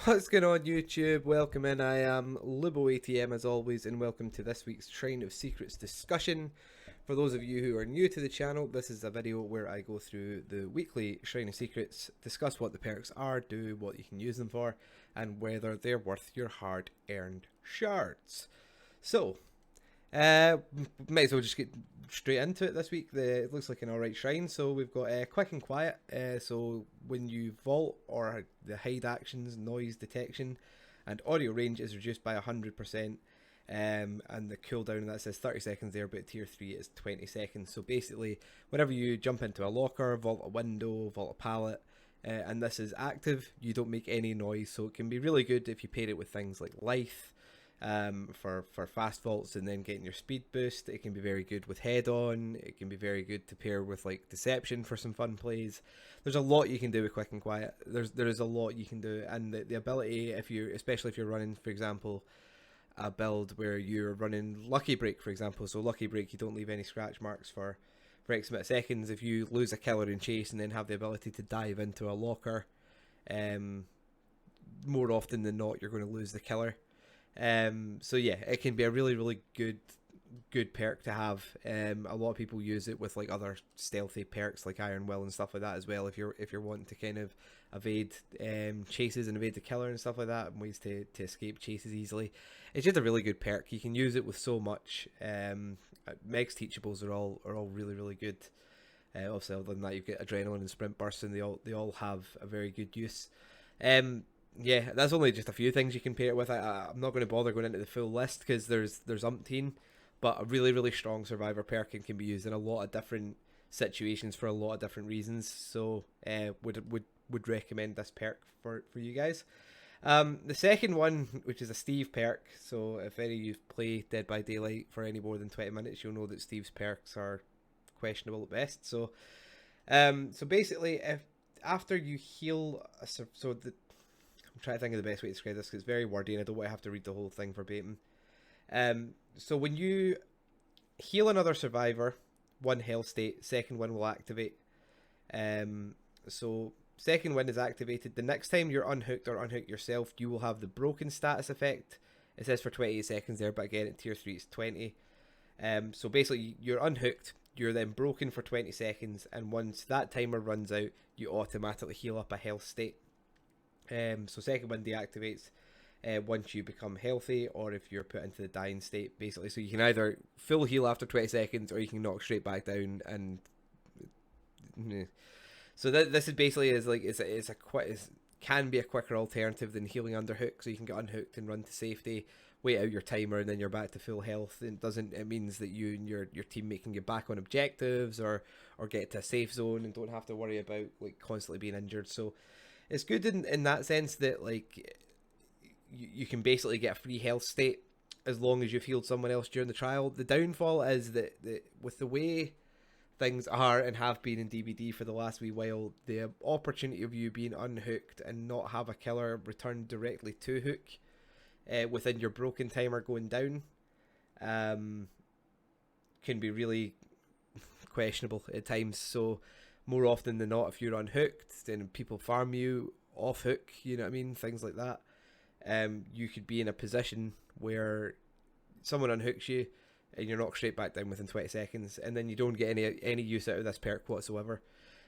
What's going on YouTube? Welcome in, I am LuboATM as always, and welcome to this week's Shrine of Secrets discussion. For those of you who are new to the channel, this is a video where I go through the weekly Shrine of Secrets, discuss what the perks are, do what you can use them for, and whether they're worth your hard-earned shards. So, might as well just get straight into it this week. It looks like an alright shrine. So we've got quick and quiet. So when you vault or the hide actions, noise detection, and audio range is reduced by 100%. And the cooldown on that says 30 seconds there, but tier 3 is 20 seconds. So basically, whenever you jump into a locker, vault a window, vault a pallet, and this is active, you don't make any noise. So it can be really good if you pair it with things like Lithe. For fast vaults and then getting your speed boost. It can be very good with head on. It can be very good to pair with like deception for some fun plays. There's a lot you can do with quick and quiet. There is a lot you can do, and the ability, especially if you're running, for example, a build where you're running Lucky Break, for example. So Lucky Break, you don't leave any scratch marks for X amount of seconds. If you lose a killer in chase and then have the ability to dive into a locker, more often than not you're going to lose the killer. So yeah, it can be a really good perk to have. A lot of people use it with like other stealthy perks like Iron Will and stuff like that as well. If you're wanting to kind of evade chases and evade the killer and stuff like that, and ways to escape chases easily. It's just a really good perk. You can use it with so much. Meg's teachables are all really good. Obviously, other than that, you've got Adrenaline and Sprint Burst, and they all have a very good use. Yeah, that's only just a few things you can pair it with. I'm not going to bother going into the full list because there's umpteen, but a really strong survivor perk and can be used in a lot of different situations for a lot of different reasons. So would recommend this perk for you guys. The second one, which is a Steve perk. So if any of you play Dead by Daylight for any more than 20 minutes, you'll know that Steve's perks are questionable at best. So basically, if after you heal, I'm trying to think of the best way to describe this because it's very wordy and I don't want to have to read the whole thing verbatim. So when you heal another survivor, one health state, second one will activate. So second one is activated. The next time you're unhooked or unhook yourself, you will have the broken status effect. It says for 28 seconds there, but again at tier 3 it's 20. So basically you're unhooked, you're then broken for 20 seconds, and once that timer runs out, you automatically heal up a health state. So second one deactivates once you become healthy or if you're put into the dying state, basically. So you can either full heal after 20 seconds or you can knock straight back down. And so this is basically can be a quicker alternative than healing under hook. So you can get unhooked and run to safety, wait out your timer, and then you're back to full health. It means that you and your teammate can get back on objectives or get to a safe zone and don't have to worry about like constantly being injured. So it's good in that sense that like you can basically get a free health state as long as you've healed someone else during the trial. The downfall is that with the way things are and have been in DBD for the last wee while, the opportunity of you being unhooked and not have a killer return directly to hook within your broken timer going down can be really questionable at times. So more often than not, if you're unhooked, then people farm you off hook, you know what I mean? Things like that. You could be in a position where someone unhooks you and you're knocked straight back down within 20 seconds, and then you don't get any use out of this perk whatsoever.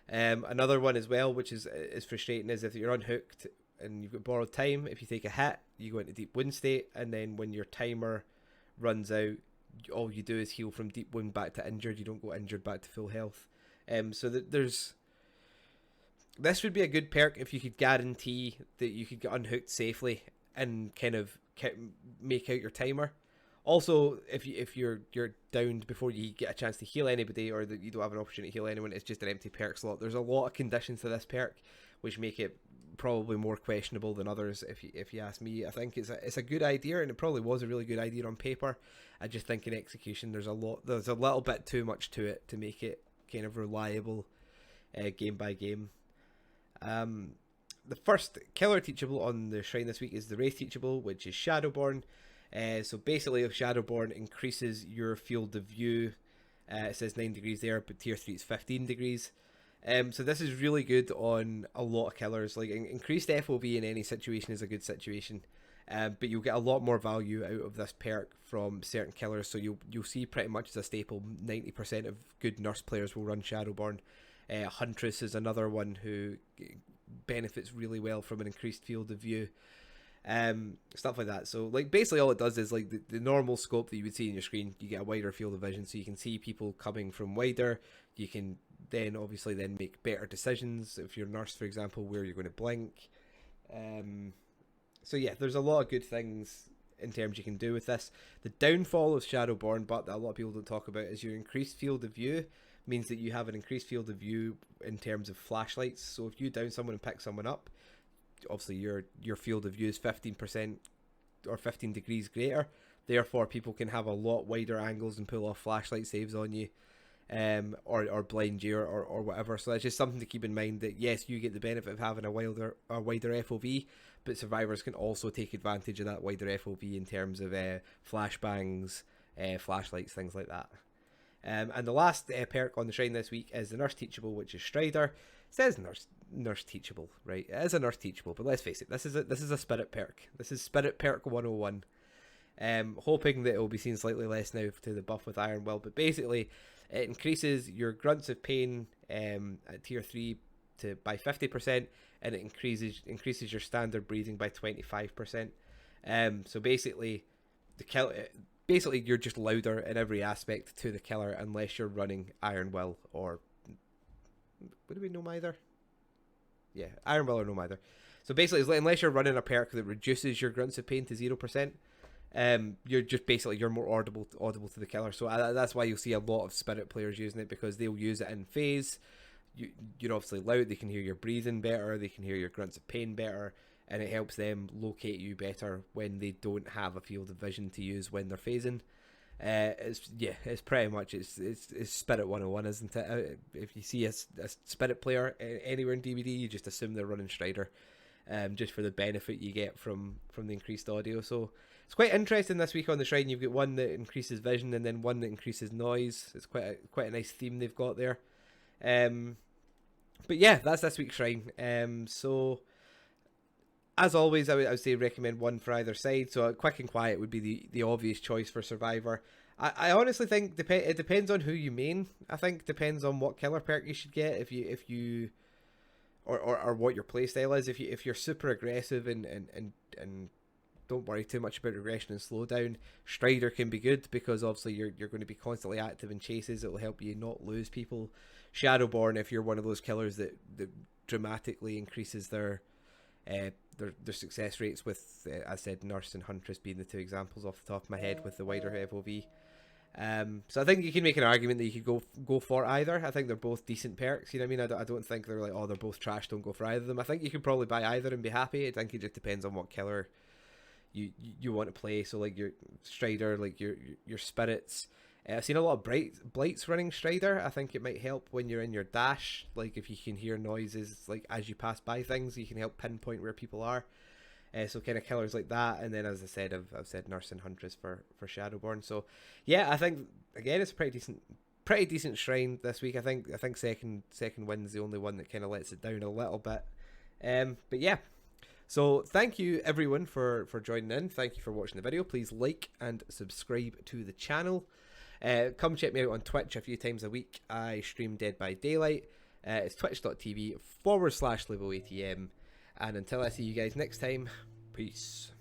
Another one as well, which is frustrating, is if you're unhooked and you've got borrowed time, if you take a hit, you go into deep wound state, and then when your timer runs out, all you do is heal from deep wound back to injured. You don't go injured back to full health. So that this would be a good perk if you could guarantee that you could get unhooked safely and kind of make out your timer. Also, if you're downed before you get a chance to heal anybody, or that you don't have an opportunity to heal anyone, it's just an empty perk slot. There's a lot of conditions to this perk which make it probably more questionable than others. If you ask me, I think it's a good idea, and it probably was a really good idea on paper. I just think in execution there's a little bit too much to it to make it kind of reliable game by game. The first killer teachable on the shrine this week is the Wraith teachable, which is Shadowborn. So basically, if Shadowborn increases your field of view, it says 9 degrees there, but tier 3 is 15 degrees. So this is really good on a lot of killers. Like increased FOV in any situation is a good situation, but you'll get a lot more value out of this perk from certain killers. So you'll see pretty much as a staple, 90% of good nurse players will run Shadowborn. Huntress is another one who benefits really well from an increased field of view. Stuff like that. So like basically all it does is like the normal scope that you would see in your screen, you get a wider field of vision, so you can see people coming from wider. You can then obviously then make better decisions if you're nurse, for example, where you're going to blink. So yeah, there's a lot of good things in terms you can do with this. The downfall of Shadowborn, but that a lot of people don't talk about, is your increased field of view means that you have an increased field of view in terms of flashlights. So if you down someone and pick someone up, obviously your field of view is 15% or 15 degrees greater. Therefore, people can have a lot wider angles and pull off flashlight saves on you, or blind you or whatever. So that's just something to keep in mind, that yes, you get the benefit of having a wider FOV, but survivors can also take advantage of that wider FOV in terms of flashbangs, flashlights, things like that. And the last perk on the shrine this week is the Nurse Teachable, which is Stridor. It says nurse teachable, right? It is a nurse teachable, but let's face it, this is a spirit perk. This is spirit perk 101. Hoping that it will be seen slightly less now to the buff with Iron Will, but basically it increases your grunts of pain at tier 3 by 50%, and it increases your standard breathing by 25%. So basically basically you're just louder in every aspect to the killer, unless you're running Iron Will or what do we know either? Yeah, Iron Will or no either. So basically, unless you're running a perk that reduces your grunts of pain to 0%, you're just basically you're more audible to the killer. So that's why you'll see a lot of spirit players using it, because they'll use it in phase. You're obviously loud. They can hear your breathing better. They can hear your grunts of pain better, and it helps them locate you better when they don't have a field of vision to use when they're phasing. It's pretty much it's Spirit 101, isn't it? If you see a Spirit player anywhere in DBD, you just assume they're running Stridor, just for the benefit you get from the increased audio. So it's quite interesting this week on the shrine. You've got one that increases vision and then one that increases noise. It's quite a nice theme they've got there. But yeah, that's this week's shrine. So as always, I would say recommend one for either side. So Quick and Quiet would be the obvious choice for Survivor. I honestly think it depends on who you main. I think depends on what killer perk you should get if you or what your playstyle is. If you're super aggressive and don't worry too much about regression and slowdown, Stridor can be good, because obviously you're going to be constantly active in chases. It will help you not lose people. Shadowborn, if you're one of those killers that dramatically increases their success rates, with I said Nurse and Huntress being the two examples off the top of my head with the wider FOV. So I think you can make an argument that you could go for either. I think they're both decent perks. You know what I mean? I don't think they're like, oh, they're both trash, don't go for either of them. I think you could probably buy either and be happy. I think it just depends on what killer you want to play. So like your Stridor, like your spirits. I've seen a lot of blights running Stridor. I think it might help when you're in your dash. Like if you can hear noises like as you pass by things, you can help pinpoint where people are. So kind of killers like that. And then as I said, I've said Nurse and Huntress for Shadowborn. So yeah, I think again it's a pretty decent shrine this week. I think second win's the only one that kind of lets it down a little bit. But yeah. So thank you everyone for joining in. Thank you for watching the video. Please like and subscribe to the channel. Come check me out on Twitch a few times a week. I stream Dead by Daylight. It's twitch.tv/LiboATM. And until I see you guys next time, peace.